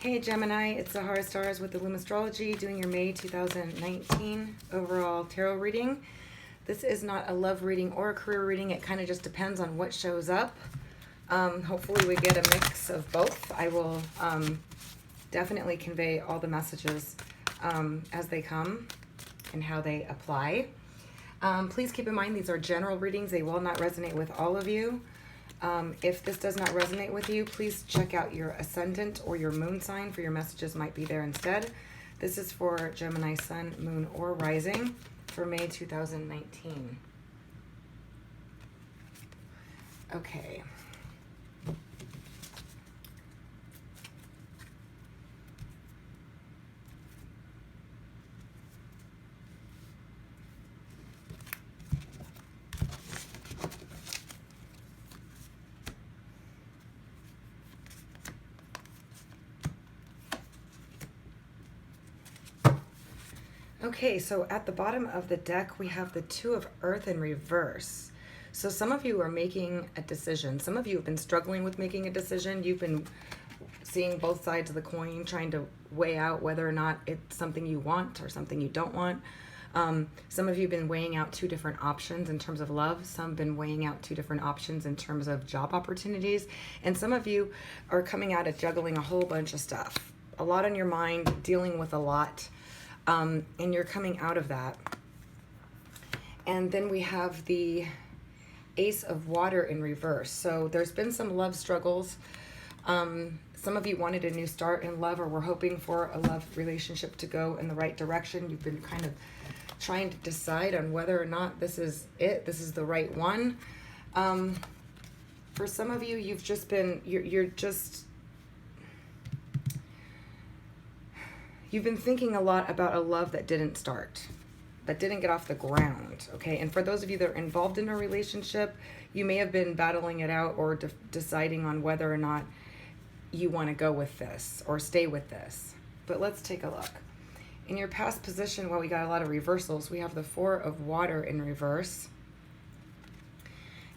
Hey Gemini, it's Sahara Stars with the Astrology doing your May 2019 overall tarot reading. This is not a love reading or a career reading. It kind of just depends on what shows up. Hopefully we get a mix of both. I will definitely convey all the messages as they come and how they apply. Please keep in mind these are general readings. They will not resonate with all of you. If this does not resonate with you, please check out your ascendant or your moon sign for your messages might be there instead. This is for Gemini Sun, Moon, or Rising for May 2019. Okay. Okay, so at the bottom of the deck, we have the Two of Earth in reverse. So some of you are making a decision. Some of you have been struggling with making a decision. You've been seeing both sides of the coin, trying to weigh out whether or not it's something you want or something you don't want. Some of you have been weighing out two different options in terms of love. Some have been weighing out two different options in terms of job opportunities. And some of you are coming out of juggling a whole bunch of stuff. A lot on your mind, dealing with a lot. And you're coming out of that. And then we have the Ace of Water in reverse. So there's been some love struggles. Some of you wanted a new start in love or were hoping for a love relationship to go in the right direction. You've been kind of trying to decide on whether or not this is it, this is the right one. For some of you, you've just been, you've been thinking a lot about a love that didn't start, that didn't get off the ground, okay? And for those of you that are involved in a relationship, you may have been battling it out or deciding on whether or not you want to go with this or stay with this. But let's take a look. In your past position, well, we got a lot of reversals. We have the Four of Water in reverse.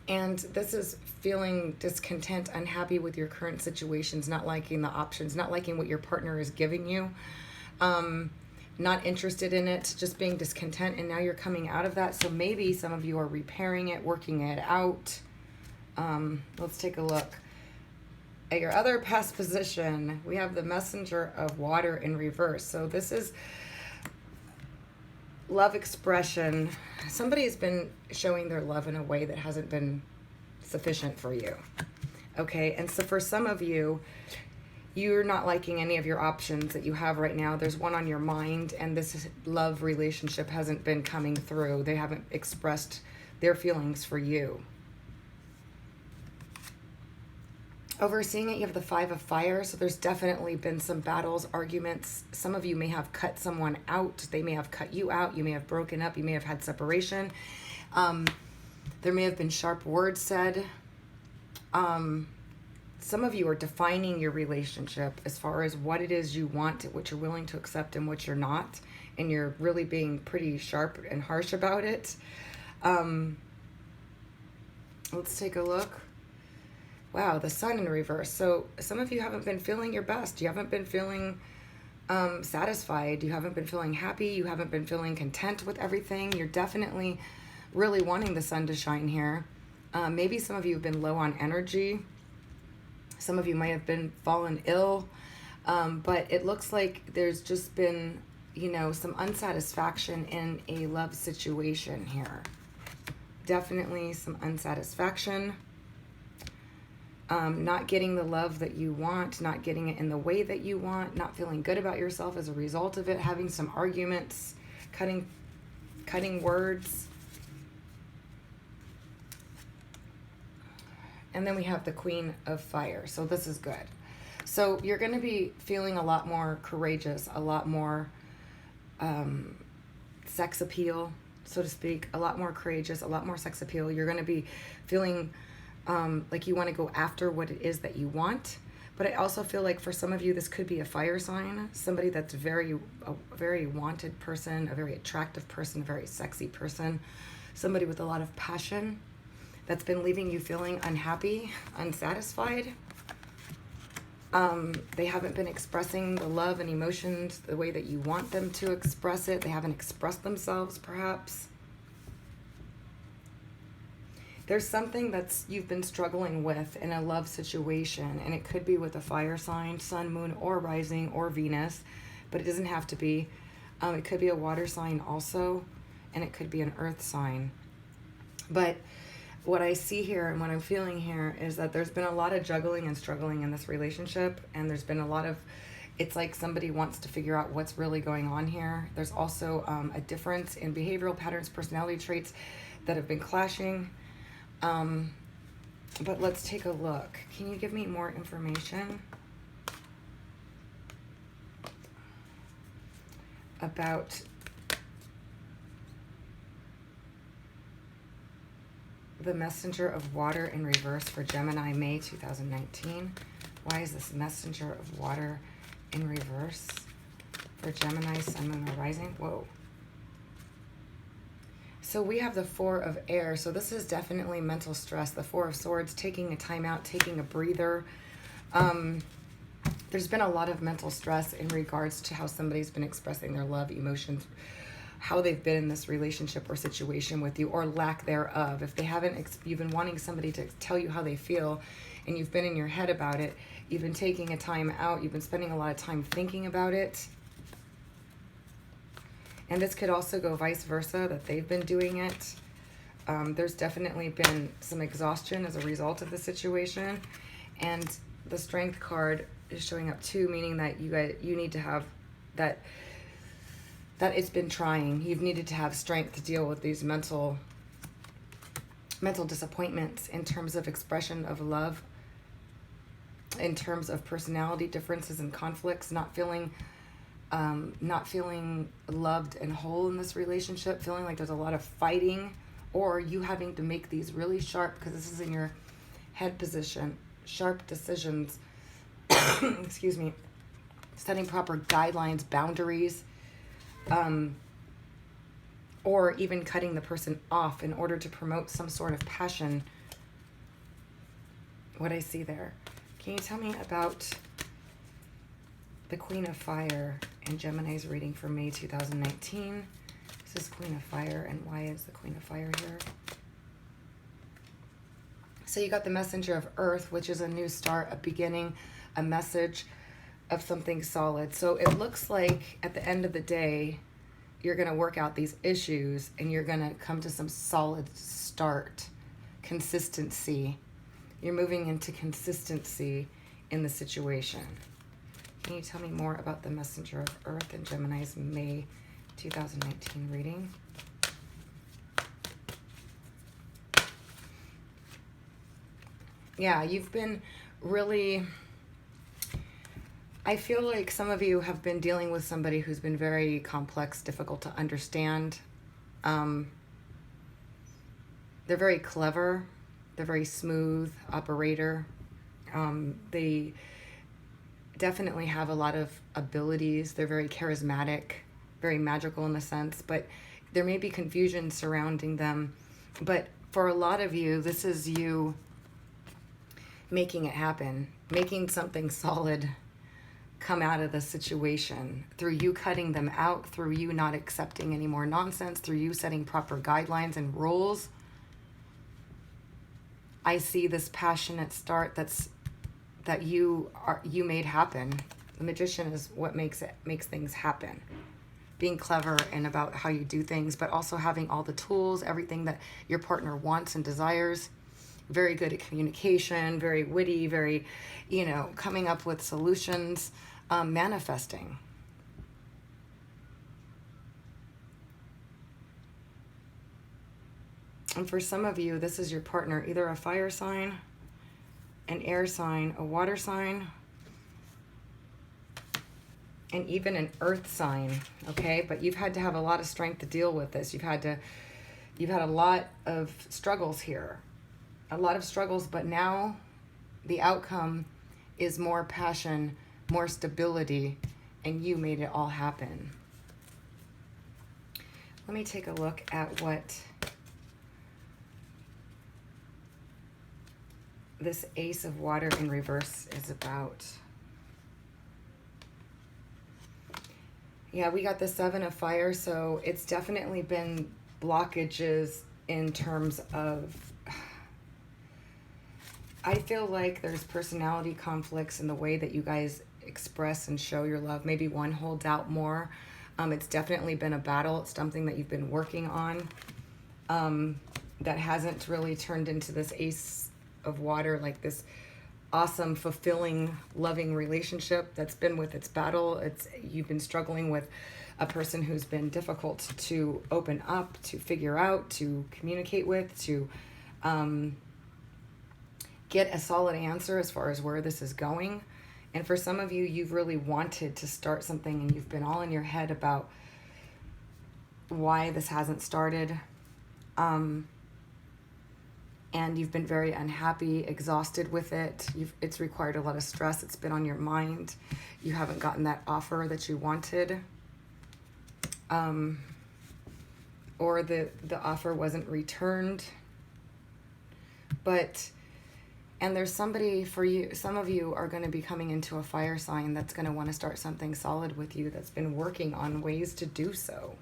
And this is feeling discontent, unhappy with your current situations, not liking the options, not liking what your partner is giving you. Not interested in it, just being discontent, and now you're coming out of that. So maybe some of you are repairing it, working it out. Let's take a look at your other past position. We have the Messenger of Water in reverse. So this is love expression. Somebody has been showing their love in a way that hasn't been sufficient for you. Okay, and so for some of you, you're not liking any of your options that you have right now. There's one on your mind, and this love relationship hasn't been coming through. They haven't expressed their feelings for you. Overseeing it, you have the Five of Fire, so there's definitely been some battles, arguments. Some of you may have cut someone out. They may have cut you out. You may have broken up. You may have had separation. There may have been sharp words said. Some of you are defining your relationship as far as what it is you want, what you're willing to accept and what you're not. And you're really being pretty sharp and harsh about it. Let's take a look. Wow, the Sun in reverse. So some of you haven't been feeling your best. You haven't been feeling satisfied. You haven't been feeling happy. You haven't been feeling content with everything. You're definitely really wanting the sun to shine here. Maybe some of you have been low on energy. Some of you might have been fallen ill, but it looks like there's just been, some unsatisfaction in a love situation here. Definitely some unsatisfaction. Not getting the love that you want, not getting it in the way that you want, not feeling good about yourself as a result of it, having some arguments, cutting words. And then we have the Queen of Fire. So this is good. So you're going to be feeling a lot more courageous, a lot more sex appeal, so to speak, a lot more courageous, a lot more sex appeal. You're going to be feeling like you want to go after what it is that you want. But I also feel like for some of you, this could be a fire sign, somebody that's a very wanted person, a very attractive person, a very sexy person, somebody with a lot of passion. That's been leaving you feeling unhappy, unsatisfied. They haven't been expressing the love and emotions the way that you want them to express it. They haven't expressed themselves, perhaps. There's something that's you've been struggling with in a love situation, and it could be with a fire sign, sun, moon, or rising, or Venus, but it doesn't have to be. It could be a water sign also, and it could be an earth sign. But what I see here and what I'm feeling here is that there's been a lot of juggling and struggling in this relationship, and there's been a lot of, it's like somebody wants to figure out what's really going on here. There's also a difference in behavioral patterns, personality traits that have been clashing. But let's take a look. Can you give me more information about the messenger of water in reverse for Gemini May 2019? Why is this messenger of water in reverse for Gemini, sun, moon, or rising? Whoa. So we have the Four of Air. So this is definitely mental stress. The Four of Swords, taking a time out, taking a breather. There's been a lot of mental stress in regards to how somebody's been expressing their love, emotions, how they've been in this relationship or situation with you, or lack thereof. If they haven't, you've been wanting somebody to tell you how they feel, and you've been in your head about it. You've been taking a time out. You've been spending a lot of time thinking about it. And this could also go vice versa, that they've been doing it. There's definitely been some exhaustion as a result of the situation. And the Strength card is showing up too, meaning that you need to have that it's been trying. You've needed to have strength to deal with these mental disappointments in terms of expression of love, in terms of personality differences and conflicts, not feeling loved and whole in this relationship, feeling like there's a lot of fighting, or you having to make these really sharp, because this is in your head position, sharp decisions, excuse me, setting proper guidelines, boundaries, or even cutting the person off in order to promote some sort of passion. What I see there. Can you tell me about the Queen of Fire in Gemini's reading for May 2019? This is Queen of Fire, and why is the Queen of Fire here? So you got the Messenger of Earth, which is a new start, a beginning, a message of something solid. So it looks like at the end of the day, you're going to work out these issues and you're going to come to some solid start, consistency. You're moving into consistency in the situation. Can you tell me more about the Messenger of Earth in Gemini's May 2019 reading? Yeah, you've been really, I feel like some of you have been dealing with somebody who's been very complex, difficult to understand. They're very clever. They're very smooth operator. They definitely have a lot of abilities. They're very charismatic, very magical in a sense, but there may be confusion surrounding them. But for a lot of you, this is you making it happen, making something solid come out of the situation, through you cutting them out, through you not accepting any more nonsense, through you setting proper guidelines and rules. I see this passionate start that you made happen. The Magician is what makes things happen. Being clever and about how you do things, but also having all the tools, everything that your partner wants and desires. Very good at communication, very witty, very, coming up with solutions, manifesting. And for some of you, this is your partner, either a fire sign, an air sign, a water sign, and even an earth sign, okay? But you've had to have a lot of strength to deal with this. You've had a lot of struggles here. A lot of struggles, but now the outcome is more passion, more stability, and you made it all happen. Let me take a look at what this Ace of Water in reverse is about. Yeah, we got the Seven of Fire, so it's definitely been blockages in terms of, I feel like there's personality conflicts in the way that you guys express and show your love. Maybe one holds out more. It's definitely been a battle. It's something that you've been working on that hasn't really turned into this Ace of Water, like this awesome, fulfilling, loving relationship that's been with its battle. You've been struggling with a person who's been difficult to open up, to figure out, to communicate with, to get a solid answer as far as where this is going. And for some of you, you've really wanted to start something and you've been all in your head about why this hasn't started. And you've been very unhappy, exhausted with it. It's required a lot of stress. It's been on your mind. You haven't gotten that offer that you wanted. Or the offer wasn't returned. And there's somebody for you, some of you are going to be coming into a fire sign that's going to want to start something solid with you, that's been working on ways to do so.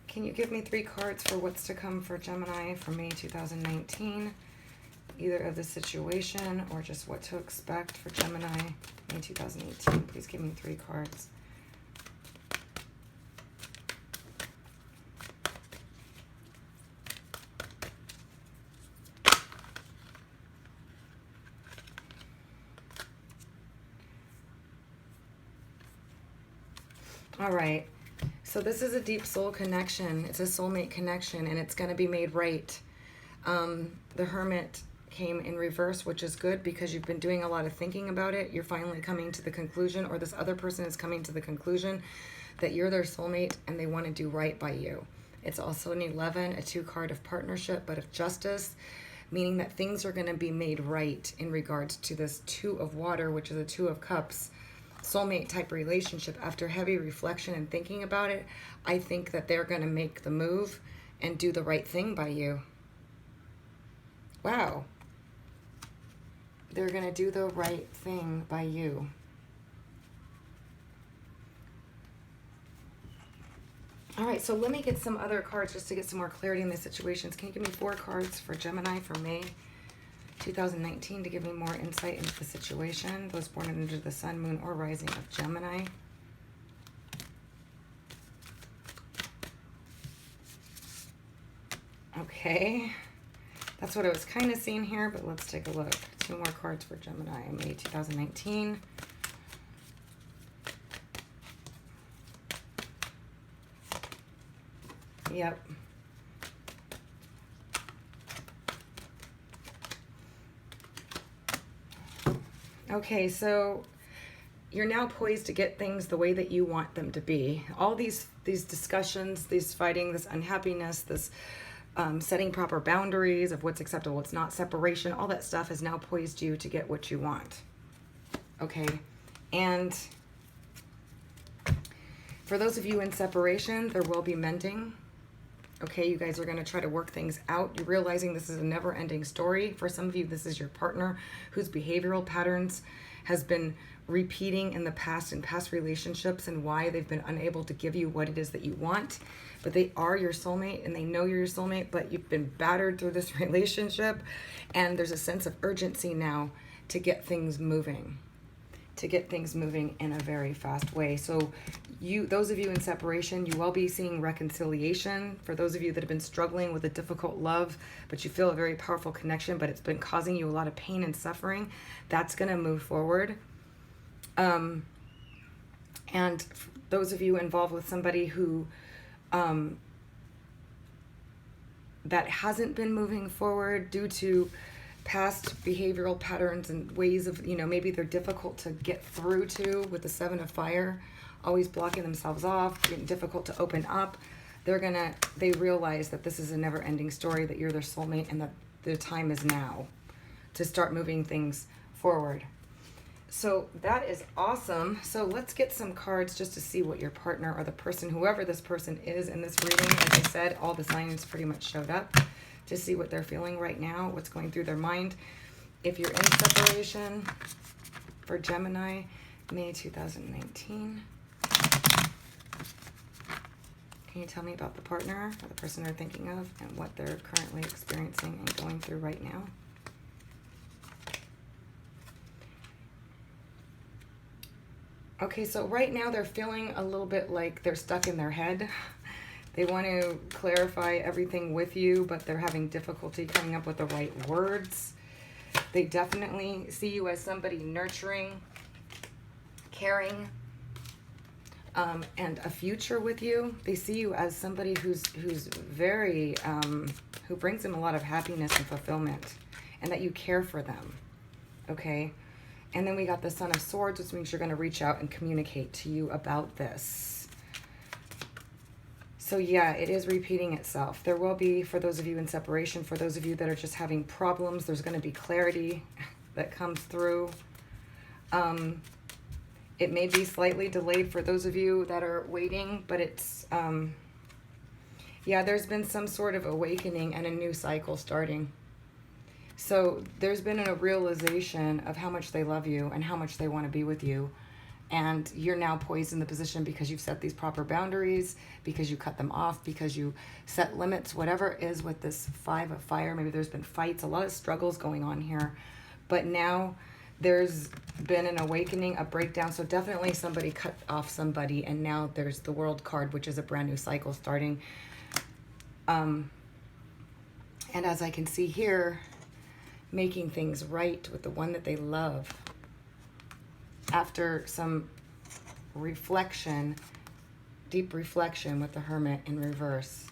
Can you give me 3 cards for what's to come for Gemini for May 2019? Either of the situation or just what to expect for Gemini May 2018. Please give me 3 cards. All right. So this is a deep soul connection. It's a soulmate connection, and it's going to be made right. The Hermit came in reverse, which is good because you've been doing a lot of thinking about it. You're finally coming to the conclusion, or this other person is coming to the conclusion that you're their soulmate and they want to do right by you. It's also an 11, a 2 card of partnership, but of justice, meaning that things are going to be made right in regards to this 2 of water, which is a 2 of cups. Soulmate type relationship. After heavy reflection and thinking about it, I think that they're going to make the move and do the right thing by you. Wow. They're going to do the right thing by you. All right, so let me get some other cards just to get some more clarity in the situations. Can you give me 4 cards for Gemini for May 2019 to give me more insight into the situation? Those born under the sun, moon, or rising of Gemini. Okay. That's what I was kind of seeing here, but let's take a look. 2 more cards for Gemini, May 2019. Yep. Okay, so you're now poised to get things the way that you want them to be. All these discussions, these fighting, this unhappiness, this setting proper boundaries of what's acceptable, what's not, separation, all that stuff has now poised you to get what you want. Okay, and for those of you in separation, there will be mending. Okay, you guys are going to try to work things out. You're realizing this is a never-ending story. For some of you, this is your partner whose behavioral patterns has been repeating in the past, in past relationships, and why they've been unable to give you what it is that you want. But they are your soulmate, and they know you're your soulmate, but you've been battered through this relationship, and there's a sense of urgency now to get things moving. To get things moving in a very fast way. So those of you in separation, you will be seeing reconciliation. For those of you that have been struggling with a difficult love, but you feel a very powerful connection, but it's been causing you a lot of pain and suffering, that's going to move forward. And those of you involved with somebody who that hasn't been moving forward due to past behavioral patterns and ways of, maybe they're difficult to get through to with the 7 of fire, always blocking themselves off, getting difficult to open up. They realize that this is a never-ending story, that you're their soulmate, and that the time is now to start moving things forward. So that is awesome. So let's get some cards just to see what your partner or the person, whoever this person is in this reading. As I said, all the signs pretty much showed up. To see what they're feeling right now, what's going through their mind. If you're in separation for Gemini, May 2019. Can you tell me about the partner or the person they're thinking of and what they're currently experiencing and going through right now? Okay, so right now they're feeling a little bit like they're stuck in their head. They want to clarify everything with you, but they're having difficulty coming up with the right words. They definitely see you as somebody nurturing, caring, and a future with you. They see you as somebody who's very, who brings them a lot of happiness and fulfillment, and that you care for them, okay? And then we got the Son of Swords, which means you're going to reach out and communicate to you about this. So yeah, it is repeating itself. There will be, for those of you in separation, for those of you that are just having problems, there's going to be clarity that comes through. It may be slightly delayed for those of you that are waiting, but it's, yeah, there's been some sort of awakening and a new cycle starting. So there's been a realization of how much they love you and how much they want to be with you. And you're now poised in the position because you've set these proper boundaries, because you cut them off, because you set limits, whatever it is with this 5 of fire. Maybe there's been fights, a lot of struggles going on here. But now there's been an awakening, a breakdown. So definitely somebody cut off somebody. And now there's the World card, which is a brand new cycle starting. And as I can see here, making things right with the one that they love. After some reflection, deep reflection with the Hermit in reverse.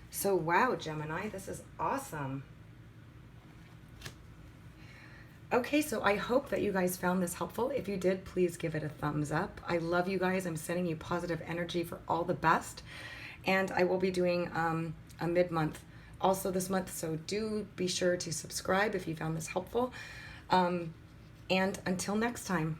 So wow, Gemini, this is awesome. Okay, so I hope that you guys found this helpful. If you did, please give it a thumbs up. I love you guys. I'm sending you positive energy for all the best. And I will be doing a mid-month also this month, so do be sure to subscribe if you found this helpful. And until next time.